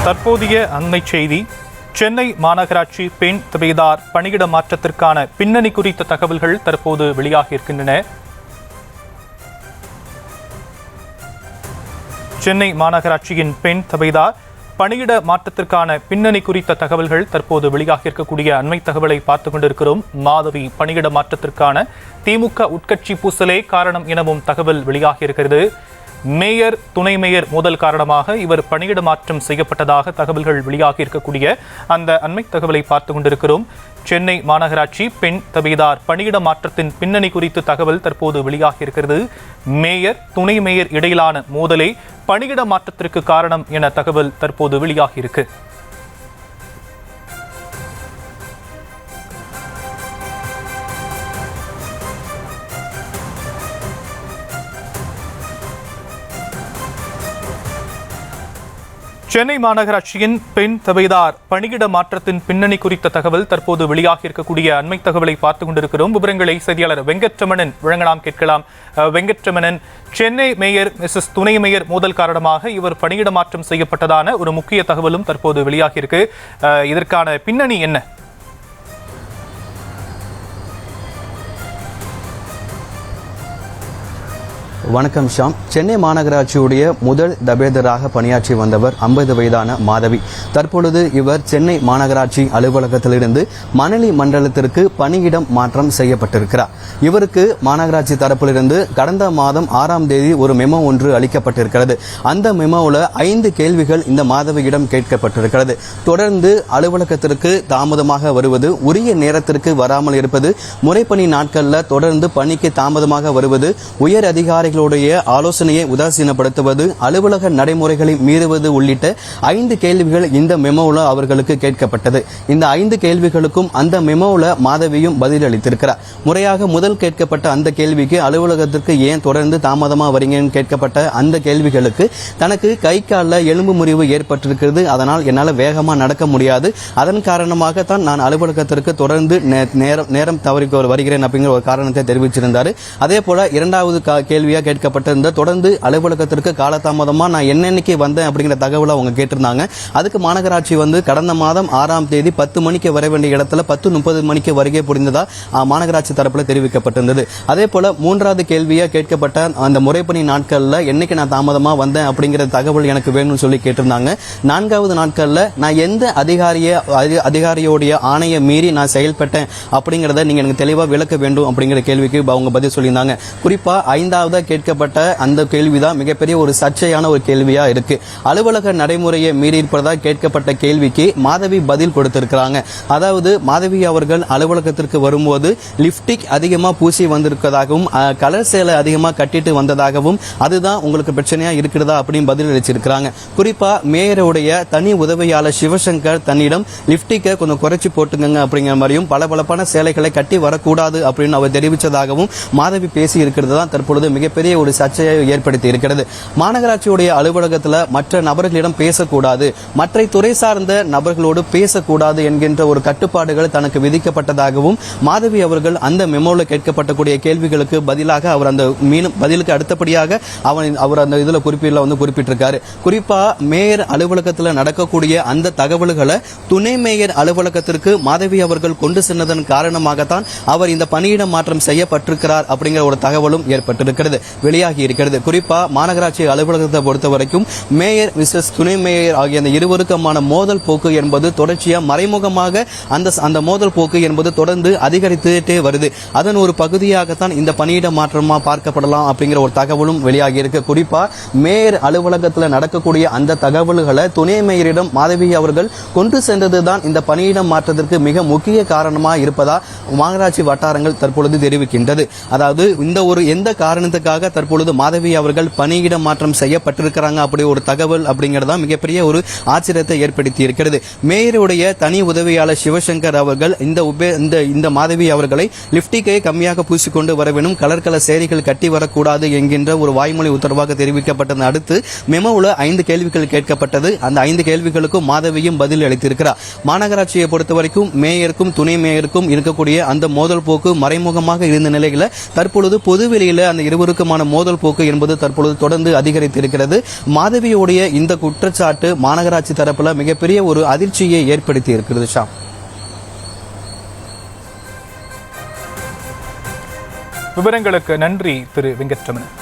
தற்போதைய அண்மை செய்தி. சென்னை மாநகராட்சி பெண் தபேதார் பணியிட மாற்றத்திற்கான பின்னணி குறித்த தகவல்கள் தற்போது வெளியாகியிருக்கின்றன. சென்னை மாநகராட்சியின் பெண் தபேதார் பணியிட மாற்றத்திற்கான பின்னணி குறித்த தகவல்கள் தற்போது வெளியாகியிருக்கக்கூடிய அண்மை தகவலை பார்த்துக் கொண்டிருக்கிறோம். மாதவி பணியிட மாற்றத்திற்கான திமுக உட்கட்சி பூசலே காரணம் எனவும் தகவல் வெளியாகியிருக்கிறது. மேயர், துணை மேயர் மோதல் காரணமாக இவர் பணியிட மாற்றம் செய்யப்பட்டதாக தகவல்கள் வெளியாகி இருக்கக்கூடிய அந்த அண்மை தகவலை பார்த்துக் கொண்டிருக்கிறோம். சென்னை மாநகராட்சி பெண் தபேதார் பணியிட மாற்றத்தின் பின்னணி குறித்து தகவல் தற்போது வெளியாகி இருக்கிறது. மேயர், துணை மேயர் இடையிலான மோதலே பணியிட மாற்றத்திற்கு காரணம் என தகவல் தற்போது வெளியாகி இருக்கு. சென்னை மாநகராட்சியின் பெண் தபேதார் பணியிட மாற்றத்தின் பின்னணி குறித்த தகவல் தற்போது வெளியாகி இருக்கக்கூடிய அண்மை தகவலை பார்த்துக் கொண்டிருக்கிறோம். விவரங்களை செய்தியாளர் வெங்கட்ரமணன் வழங்கலாம், கேட்கலாம். வெங்கட்ரமணன், சென்னை மேயர் மிஸ்ஸஸ் துணை மேயர் மோதல் காரணமாக இவர் பணியிட மாற்றம் செய்யப்பட்டதான ஒரு முக்கிய தகவலும் தற்போது வெளியாகி இருக்கு. இதற்கான பின்னணி என்ன? வணக்கம் ஷாம். சென்னை மாநகராட்சியுடைய முதல் தபேதராக பணியாற்றி வந்தவர் 50 வயதான மாதவி. தற்பொழுது இவர் சென்னை மாநகராட்சி அலுவலகத்திலிருந்து மணலி மண்டலத்திற்கு பணியிடம் மாற்றம் செய்யப்பட்டிருக்கிறார். இவருக்கு மாநகராட்சி தரப்பிலிருந்து கடந்த மாதம் 6ஆம் தேதி ஒரு மெமோ ஒன்று அளிக்கப்பட்டிருக்கிறது. அந்த மெமோவில் 5 கேள்விகள் இந்த மாதவியிடம் கேட்கப்பட்டிருக்கிறது. தொடர்ந்து அலுவலகத்திற்கு தாமதமாக வருவது, உரிய நேரத்திற்கு வராமல் இருப்பது, முறைப்பணி நாட்களில் தொடர்ந்து பணிக்கு தாமதமாக வருவது, உயர் அதிகாரிகள் ஆலோசனையை உதாசீனப்படுத்துவது, அலுவலக நடைமுறைகளை மீறுவது உள்ளிட்ட 5 கேள்விகள் இந்த மெமோவில் அவர்களுக்கு கேட்கப்பட்டது. இந்த 5 கேள்விகளுக்கும் அந்த மெமோவில் மாதவியும் பதிலளித்திருக்கிறார். முறையாக முதல் கேட்கப்பட்ட அந்த கேள்விக்கு அலுவலகத்திற்கு ஏன் தொடர்ந்து தாமதமாக வரீங்கன்னு கேட்கப்பட்ட அந்த கேள்விகளுக்கு தனக்கு கை காலில் எலும்பு முறிவு ஏற்பட்டிருக்கிறது, அதனால் என்னால் வேகமாக நடக்க முடியாது, அதன் காரணமாகத்தான் நான் அலுவலகத்திற்கு தொடர்ந்து நேரம் தவறி வருகிறேன் அப்படிங்கிற ஒரு காரணத்தை தெரிவிச்சிருந்தார். அதே போல இரண்டாவது கேள்வியா கேட்கப்பட்டிருந்த தொடர்ந்து அலுவலகத்திற்கு காலதாமதமா நான் என்னன்னைக்கு வந்தேன் அப்படிங்கிற தகவலை அவங்க கேட்டிருந்தாங்க. அதுக்கு மாநகராட்சி கடந்த மாதம் 6ஆம் தேதி 10 மணிக்கு வர வேண்டிய இடத்துல 10:30 மணிக்கு வருகை புரிந்ததா மாநகராட்சி தரப்பில் தெரிவிக்கப்பட்டிருந்தது. அதே போல மூன்றாவது கேள்வியா கேட்கப்பட்ட அந்த முறைப்பணி நாட்கள்ல என்னைக்கு நான் தாமதமா வந்தேன் அப்படிங்கிற தகவல் எனக்கு வேணும்னு சொல்லி கேட்டிருந்தாங்க. 4வது நாட்கள்ல நான் எந்த அதிகாரியோடைய ஆணையை மீறி நான் செயல்பட்டேன் அப்படிங்கறத நீங்க எனக்கு தெளிவா விளக்க வேண்டும் அப்படிங்கிற கேள்விக்கு அவங்க பதில் சொல்லியிருந்தாங்க. குறிப்பா 5வது கேட்கப்பட்ட அந்த கேள்விதான் மிகப்பெரிய ஒரு சர்ச்சையான ஒரு கேள்வியா இருக்கு. அலுவலக நடைமுறையை மீறி இருப்பதா கேட்கப்பட்ட கேள்விக்கு மாதவி பதில் கொடுத்திருக்கிறாங்க. அதாவது மாதவி அவர்கள் அலுவலகத்திற்கு வரும்போது லிப்டிக் அதிகமா பூசி வந்திருப்பதாகவும், கலர் சேலை அதிகமா கட்டிட்டு வந்ததாகவும், அதுதான் உங்களுக்கு பிரச்சனையா இருக்கிறதா அப்படின்னு பதில் அளிச்சிருக்கிறாங்க. குறிப்பா மேயருடைய தனி உதவியாளர் சிவசங்கர் தன்னிடம் லிப்டிக்கை கொஞ்சம் குறைச்சி போட்டுங்க அப்படிங்கிற மாதிரியும், பளபளப்பான சேலைகளை கட்டி வரக்கூடாது அப்படின்னு அவர் தெரிவித்ததாகவும் மாதவி பேசி இருக்கிறது தான் தற்பொழுது மிகப்பெரிய ஒரு சர்ச்சையை ஏற்படுத்தி இருக்கிறது. மாநகராட்சியுடைய அலுவலகத்தில் மற்ற நபர்களிடம் பேசக்கூடாது, மற்ற துறை சார்ந்த நபர்களோடு பேசக்கூடாது என்கின்ற ஒரு கட்டுப்பாடுகள் தனக்கு விதிக்கப்பட்டதாகவும் மாதவி அவர்கள் அந்த மெமோவில் கேட்கப்பட்டக்கூடிய கேள்விகளுக்கு பதிலாக அவர் அந்த பதிலுக்கு அடுத்தபடியாக அவர் அந்த இதுல குறிப்பிட்டிருக்காரு. குறிப்பா மேயர் அலுவலகத்தில் நடக்கக்கூடிய அந்த தகவல்களை துணை மேயர் அலுவலகத்திற்கு மாதவி அவர்கள் கொண்டு சென்றதன் காரணமாகத்தான் அவர் இந்த பணியிட மாற்றம் செய்யப்பட்டிருக்கிறார் அப்படிங்கிற ஒரு தகவலும் ஏற்பட்டிருக்கிறது, வெளியாகி இருக்கிறது. குறிப்பா மாநகராட்சி அலுவலகத்தை பொறுத்த வரைக்கும் மேயர் மிஸ்ஸஸ் துணை மேயர் ஆகிய அந்த இருவருக்குமான மோதல் போக்கு என்பது தொடர்ச்சியா மறைமுகமாக அந்த மோதல் போக்கு என்பது தொடர்ந்து அதிகரித்துட்டே வருது. அதன் ஒரு பகுதியாகத்தான் இந்த பணியிட மாற்றமா பார்க்கப்படலாம் அப்படிங்கிற ஒரு தகவலும் வெளியாகி இருக்கு. குறிப்பா மேயர் அலுவலகத்தில் நடக்கக்கூடிய அந்த தகவல்களை துணை மேயரிடம் மாதவி அவர்கள் கொண்டு சென்றதுதான் இந்த பணியிட மாற்றத்திற்கு மிக முக்கிய காரணமாக இருப்பதா மாநகராட்சி வட்டாரங்கள் தற்பொழுது தெரிவிக்கின்றது. அதாவது எந்த காரணத்துக்காக தற்பொழுது மாதவி அவர்கள் பணியிட மாற்றம் செய்யப்பட்டிருக்கிறாங்க அப்படி ஒரு தகவல் அப்படிங்கறதா மிகப்பெரிய ஒரு ஆச்சரியத்தை ஏற்படுத்தி இருக்கிறது. மேயருடைய தனி உதவியாளர் சிவசங்கர் அவர்கள் இந்த மாதவி அவர்களை லிப்டிக்கை கம்மியாக பூசிக்கொண்டு வர வேண்டும், கலர் சேரிகள் கட்டி வரக்கூடாது என்கின்ற ஒரு வாய்மொழி உத்தரவாக தெரிவிக்கப்பட்டது. அடுத்து மெமோவில் 5 கேள்விகள் கேட்கப்பட்டது. அந்த 5 கேள்விகளுக்கும் மாதவியும் பதில் அளித்திருக்கிறார். மாநகராட்சியை பொறுத்தவரைக்கும் மேயருக்கும் துணை மேயருக்கும் இருக்கக்கூடிய அந்த மோதல் போக்கு மறைமுகமாக இருந்த நிலையில தற்பொழுது பொதுவெளியில அந்த இருவருக்கு நெருக்கமான மோதல் போக்கு என்பது தற்பொழுது தொடர்ந்து அதிகரித்திருக்கிறது. மாதவியுடைய இந்த குற்றச்சாட்டு மாநகராட்சி தரப்புல மிகப்பெரிய ஒரு அதிர்ச்சியை ஏற்படுத்தி இருக்கிறது. ஷாம், விவரங்களுக்கு நன்றி திரு வெங்கட்ரமணன்.